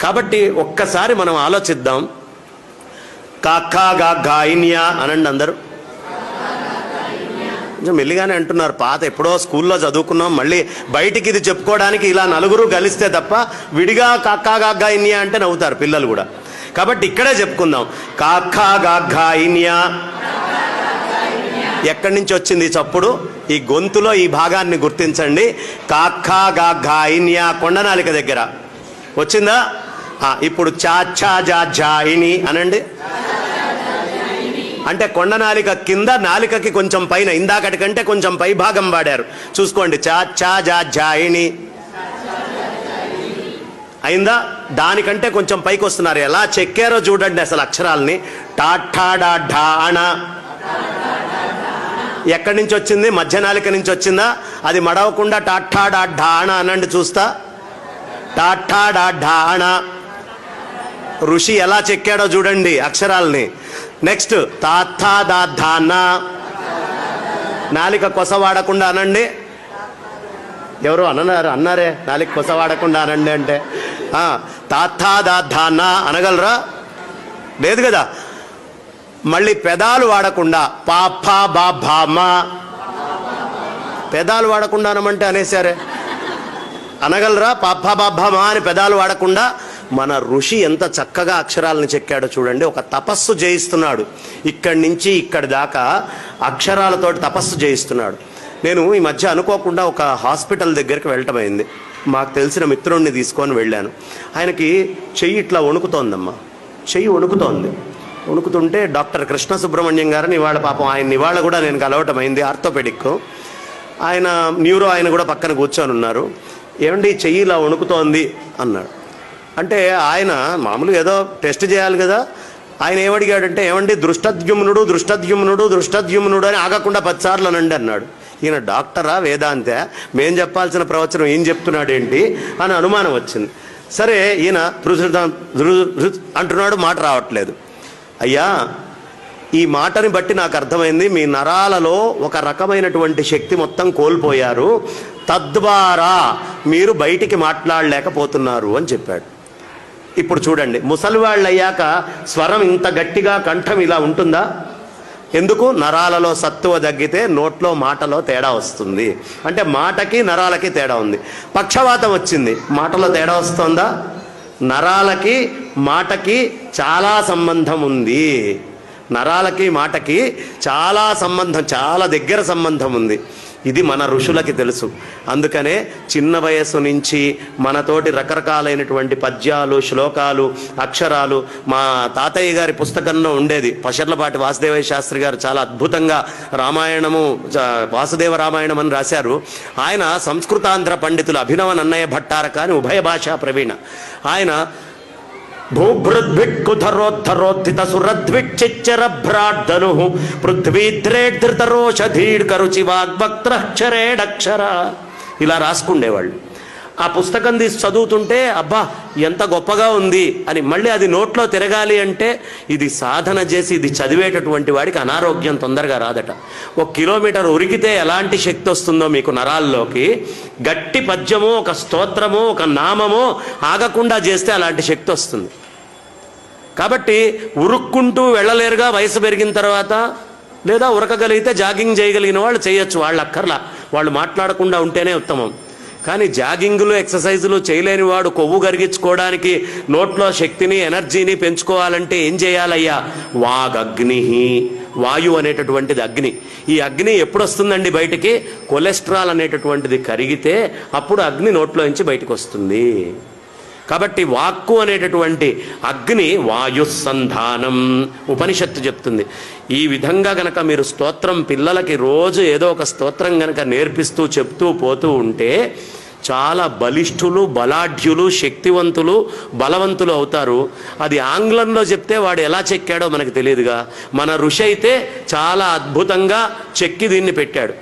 కాబట్టి ఒక్కసారి మనం ఆలోచిద్దాం. కాకా గా గాయిన్యా అనండి అందరూ. కొంచెం మెల్లిగానే అంటున్నారు. పాత ఎప్పుడో స్కూల్లో చదువుకున్నాం, మళ్ళీ బయటికి ఇది చెప్పుకోవడానికి ఇలా నలుగురు కలిస్తే తప్ప విడిగా కాకా గా గాయిన్యా అంటే నవ్వుతారు పిల్లలు కూడా. కాబట్టి ఇక్కడే చెప్పుకుందాం. కాకా గా గాయిన్యా. ఎక్కడి నుంచి వచ్చింది చప్పుడు? ఈ గొంతులో ఈ భాగాన్ని గుర్తించండి. కాకా గా గాయిన్యా కొండనాలిక దగ్గర వచ్చిందా? ఇప్పుడు చాచా జా జాయిని అనండి. అంటే కొండనాలిక కింద, నాలికకి కొంచెం పైన, ఇందాకటి కంటే కొంచెం పై భాగం వాడారు. చూసుకోండి. చాచా జా జాయిని అయిందా? దానికంటే కొంచెం పైకి వస్తున్నారు. ఎలా చెక్కారో చూడండి అసలు అక్షరాలని. టాఠా ఢాణ ఎక్కడి నుంచి వచ్చింది? మధ్యనాలిక నుంచి వచ్చిందా? అది మడవకుండా టాఠా ఢాణ అనండి చూస్తా. టాఠా ఢాణ. ఋషి ఎలా చెక్కాడో చూడండి అక్షరాలని. నెక్స్ట్ తాథా దా ధాన. నాలిక కొస వాడకుండా అనండి. ఎవరు అన్నారే నాలిక కొస వాడకుండా అనండి అంటే. తాథా దా ధాన అనగలరా? లేదు కదా. మళ్ళీ పెదాలు వాడకుండా పాపా బా భామా. పెదాలు వాడకుండా అనమంటే అనేసారే. అనగలరా? పాపా బా భామా అని పెదాలు వాడకుండా. మన ఋషి ఎంత చక్కగా అక్షరాలను చెక్కాడో చూడండి. ఒక తపస్సు చేయిస్తున్నాడు. ఇక్కడి నుంచి ఇక్కడి దాకా అక్షరాలతోటి తపస్సు చేయిస్తున్నాడు. నేను ఈ మధ్య అనుకోకుండా ఒక హాస్పిటల్ దగ్గరికి వెళ్ళటమైంది. మాకు తెలిసిన మిత్రుడిని తీసుకొని వెళ్ళాను. ఆయనకి చెయ్యి ఇట్లా వణుకుతోందమ్మా. చెయ్యి వణుకుతోంది. వణుకుతుంటే డాక్టర్ కృష్ణ సుబ్రహ్మణ్యం గారిని ఇవాళ పాపం ఆయన ఇవాళ కూడా నేను కలవటమైంది. ఆర్థోపెడిక్ ఆయన, న్యూరో ఆయన కూడా పక్కన కూర్చొని ఉన్నారు. ఏమండి చెయ్యి ఇలా వణుకుతోంది అన్నాడు. అంటే ఆయన మామూలుగా ఏదో టెస్ట్ చేయాలి కదా. ఆయన ఏమడిగాడంటే, ఏమండి దృష్టద్యుమ్నుడు దృష్టద్యుమ్నుడు దృష్టద్యుమ్నుడు అని ఆగకుండా 10 సార్లు అనండి అన్నాడు. ఈయన డాక్టరా వేదాంత, మేం చెప్పాల్సిన ప్రవచనం ఏం చెప్తున్నాడేంటి అని అనుమానం వచ్చింది. సరే ఈయన అంటున్నాడు, మాట రావట్లేదు. అయ్యా ఈ మాటని బట్టి నాకు అర్థమైంది, మీ నరాలలో ఒక రకమైనటువంటి శక్తి మొత్తం కోల్పోయారు, తద్వారా మీరు బయటికి మాట్లాడలేకపోతున్నారు అని చెప్పాడు. ఇప్పుడు చూడండి, ముసలివాళ్ళు అయ్యాక స్వరం ఇంత గట్టిగా కంఠం ఇలా ఉంటుందా? ఎందుకు? నరాలలో సత్తువ తగ్గితే నోట్లో మాటలో తేడా వస్తుంది. అంటే మాటకి నరాలకి తేడా ఉంది. పక్షవాతం వచ్చింది, మాటలో తేడా వస్తుందా? నరాలకి మాటకి చాలా సంబంధం ఉంది. నరాలకి మాటకి చాలా సంబంధం, చాలా దగ్గర సంబంధం ఉంది. ఇది మన ఋషులకి తెలుసు. అందుకనే చిన్న వయస్సు నుంచి మనతోటి రకరకాలైనటువంటి పద్యాలు, శ్లోకాలు, అక్షరాలు. మా తాతయ్య గారి పుస్తకంలో ఉండేది. పషర్లపాటి వాసుదేవయ్య శాస్త్రి గారు చాలా అద్భుతంగా రామాయణము, వాసుదేవ రామాయణం అని రాశారు. ఆయన సంస్కృతాంధ్ర పండితులు అభినవ నన్నయ్య భట్టారక అని ఉభయ భాషా ప్రవీణ. ఆయన భూభృద్భిక్కుధరోద్ధరోద్ధిత సురద్విచ్చిచ్చరభ్రాడ్ధను పృథ్వీద్రేడ్ధృతరోషధీడ్కరుచి వాగ్భక్త్రక్షరేడక్షర ఇలా రాసుకుండేవాళ్ళు. ఆ పుస్తకం తీసి చదువుతుంటే అబ్బా ఎంత గొప్పగా ఉంది అని. మళ్ళీ అది నోట్లో తిరగాలి అంటే ఇది సాధన చేసి ఇది చదివేటటువంటి వాడికి అనారోగ్యం తొందరగా రాదట. 1 కిలోమీటర్ ఉరికితే ఎలాంటి శక్తి వస్తుందో మీకు నరాల్లోకి, గట్టి పద్యమో ఒక స్తోత్రమో ఒక నామమో ఆగకుండా చేస్తే అలాంటి శక్తి వస్తుంది. కాబట్టి ఉరుక్కుంటూ వెళ్ళలేరుగా వయసు పెరిగిన తర్వాత. లేదా ఉరకగలిగితే జాగింగ్ చేయగలిగిన వాళ్ళు చేయొచ్చు, వాళ్ళు అక్కర్లా, వాళ్ళు మాట్లాడకుండా ఉంటేనే ఉత్తమం. కానీ జాగింగ్లు ఎక్సర్సైజులు చేయలేని వాడు కొవ్వు కరిగించుకోవడానికి నోట్లో శక్తిని ఎనర్జీని పెంచుకోవాలంటే ఏం చేయాలయ్యా? వాగగ్ని, వాయు అనేటటువంటిది అగ్ని. ఈ అగ్ని ఎప్పుడు వస్తుందండి బయటికి? కొలెస్ట్రాల్ అనేటటువంటిది కరిగితే అప్పుడు అగ్ని నోట్లో నుంచి బయటకు వస్తుంది. కాబట్టి వాక్కు అనేటటువంటి అగ్ని వాయుస్సంధానం ఉపనిషత్తు చెప్తుంది. ఈ విధంగా గనక మీరు స్తోత్రం పిల్లలకి రోజు ఏదో ఒక స్తోత్రం గనక నేర్పిస్తూ చెప్తూ పోతూ ఉంటే చాలా బలిష్ఠులు, బలాఢ్యులు, శక్తివంతులు, బలవంతులు అవుతారు. అది ఆంగ్లంలో చెప్తే వాడు ఎలా చెక్కాడో మనకు తెలియదుగా. మన ఋషి అయితే చాలా అద్భుతంగా చెక్కి దీన్ని పెట్టాడు.